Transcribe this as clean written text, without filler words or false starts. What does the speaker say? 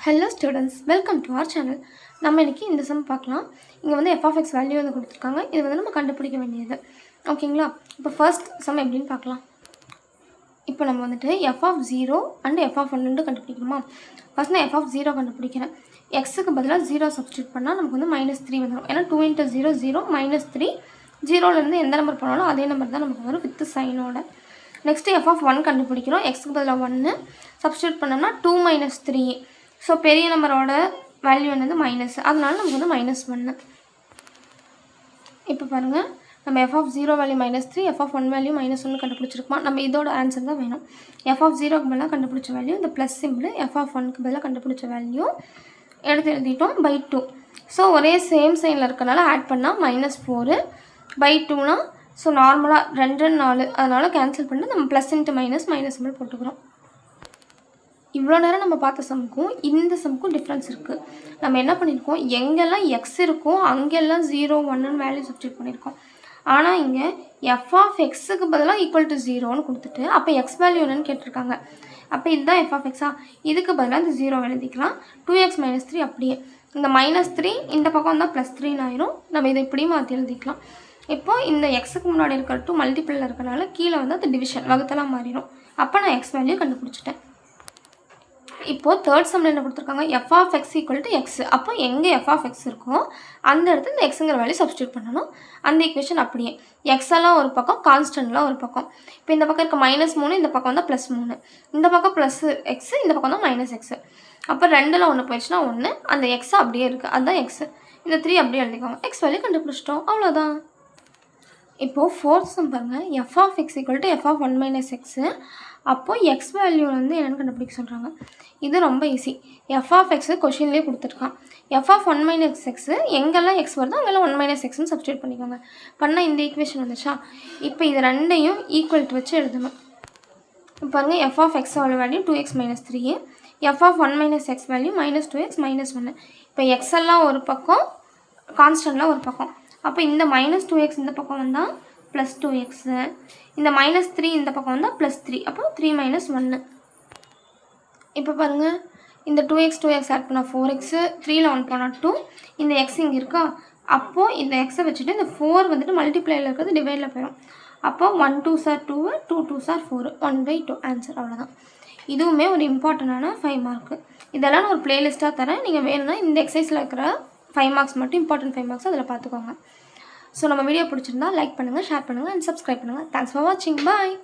Hello students, welcome to our channel. நம்ம இன்னைக்கு இந்த சம் பார்க்கலாம். இங்க வந்து f of x வேல்யூ வந்து கொடுத்திருக்காங்க. இது வந்து நம்ம கண்டுபிடிக்க வேண்டியது. ஓகேங்களா? இப்போ ஃபர்ஸ்ட் சம் எப்படின்னு பார்க்கலாம். இப்போ நம்ம வந்துட்டு f of 0 and f of 1 ரெண்டு கண்டுபிடிக்கணுமா? ஃபர்ஸ்ட் நான் f of 0 கண்டுபிடிக்கிறேன். x க்கு பதிலா 0 சப்ஸ்டிட்யூட் பண்ணா நமக்கு வந்து -3 வந்துரும். ஏனா 2 * 0 0 -3 0 ல இருந்து எந்த நம்பர் போனாலும் அதே நம்பர் தான் நமக்கு வரும் வித் சைனோட. நெக்ஸ்ட் f of 1 கண்டுபிடிக்கிறோம். x க்கு பதிலா 1 சப்ஸ்டிட்யூட் பண்ணோம்னா 2 - 3. ஸோ பெரிய நம்பரோட வேல்யூ என்னது மைனஸ், அதனால நமக்கு வந்து -1. இப்போ பாருங்கள், நம்ம f of 0 value -3, f of 1 value -1 கண்டுபிடிச்சிருக்கோமா. நம்ம இதோட ஆன்சர் தான் வேணும். f of 0க்கு பதிலாக கண்டுபிடிச்ச வேல்யூ இந்த ப்ளஸ் சிம்பிள், f of 1க்கு பதிலாக கண்டுபிடிச்ச வேல்யூ எடுத்து எழுதிட்டோம் பை 2. ஸோ ஒரே சேம் சைனில் இருக்கனால ஆட் பண்ணால் -4 பை 2னா ஸோ நார்மலாக 2 4, அதனால் கேன்சல் பண்ணி நம்ம ப்ளஸ் இன்ட்டு மைனஸ் சிம்பிள் போட்டுக்கிறோம். இவ்வளோ நேரம் நம்ம பார்த்த சம்முக்கும் இந்த சம்முக்கும் டிஃப்ரென்ஸ் இருக்குது. நம்ம என்ன பண்ணியிருக்கோம், எங்கெல்லாம் எக்ஸ் இருக்கோ அங்கெல்லாம் 0 1ன்னு வேல்யூ சப்ஸ்டிட்யூட் பண்ணியிருக்கோம். ஆனால் இங்கே f of xக்கு பதிலாக ஈக்குவல் டு 0ன்னு கொடுத்துட்டு அப்போ எக்ஸ் வேல்யூ என்னன்னு கேட்டிருக்காங்க. அப்போ இதுதான் f of xஆ, இதுக்கு பதிலாக இந்த 0 எழுதிக்கலாம். 2x - 3 அப்படியே இந்த -3 இந்த பக்கம் வந்தால் +3ன்னு ஆயிரும். நம்ம இதை இப்படி மாற்றி எழுதிக்கலாம். இப்போ இந்த எக்ஸுக்கு முன்னாடி இருக்கிற 2 மல்டிபிளில் இருக்கிறனால கீழே வந்து அது டிவிஷன் வகுத்தலாம் மாறிடும். அப்போ நான் எக்ஸ் வேல்யூ கண்டுபிடிச்சிட்டேன். இப்போது தேர்ட் சம்மில் என்ன கொடுத்துருக்காங்க, f of x = x. அப்போ எங்கே f of x இருக்கோ அந்த இடத்துல இந்த எக்ஸுங்கிற வேல்யூ சப்ஸ்டியூட் பண்ணணும். அந்த ஈக்குவேஷன் அப்படியே x எல்லாம் ஒரு பக்கம், கான்ஸ்டன்ட்லாம் ஒரு பக்கம். இப்போ இந்த பக்கம் இருக்க -3, இந்த பக்கம் வந்தால் +3, இந்த பக்கம் +x, இந்த பக்கம் தான் -x. அப்போ 2ல் 1 போயிடுச்சுன்னா 1, அந்த x அப்படியே இருக்குது, அதுதான் x. இந்த 3 அப்படியே எழுதிக்கோங்க. x வேல்யூ கண்டுபிடிச்சிட்டோம், அவ்வளோதான். இப்போது ஃபோர்த் சம் பாருங்கள், f of x = f of 1 - x. அப்போது எக்ஸ் வேல்யூ வந்து என்னென்னு கண்டுபிடிக்க சொல்கிறாங்க. இது ரொம்ப ஈஸி. f of x கொஷின்லேயே கொடுத்துருக்கான். f of 1 - x எங்கெல்லாம் x வருதோ அங்கெல்லாம் 1 - xன்னு சப்ஸ்டியூட் பண்ணிக்கோங்க. பண்ணால் இந்த ஈக்குவேஷன் வந்துச்சா. இப்போ இது ரெண்டையும் ஈக்குவல் டு வச்சு எழுதணும். இப்போ பாருங்கள், f of x value 2x - 3, f of 1 - x value -2x - 1. இப்போ x எல்லாம் ஒரு பக்கம், கான்ஸ்டன்ட்லாம் ஒரு பக்கம். அப்போ இந்த -2x இந்த பக்கம் வந்தால் +2x, இந்த -3 இந்த பக்கம் வந்தால் +3, அப்போ 3 - 1. இப்போ பாருங்கள், இந்த 2x ஆட் பண்ணால் 4x, 3ல் 1 போனால் 2, இந்த x இங்கே இருக்கா. அப்போது இந்த எக்ஸை வச்சுட்டு இந்த 4 வந்துட்டு மல்டிப்ளையில் இருக்கிறது டிவைடில் போயிடும். அப்போது 1 2s are 2, 2 2s are 4, 1/2 answer. அவ்வளோதான். இதுவுமே ஒரு இம்பார்ட்டண்டான 5 மார்க்கு. இதெல்லாம் நான் ஒரு பிளேலிஸ்ட்டாக தரேன். நீங்கள் வேணும்னா இந்த எக்ஸசைஸில் இருக்கிற 5 மார்க்ஸ் மட்டும், இம்பார்ட்டன்ட் 5 மார்க்ஸ் அதில் பார்த்துக்கோங்க. ஸோ நம்ம வீடியோ பிடிச்சிருந்தா லைக் பண்ணுங்கள், ஷேர் பண்ணுங்கள் அண்ட் சப்ஸ்கிரைப் பண்ணுங்கள். தேங்க்ஸ் ஃபார் வாட்சிங். பாய்.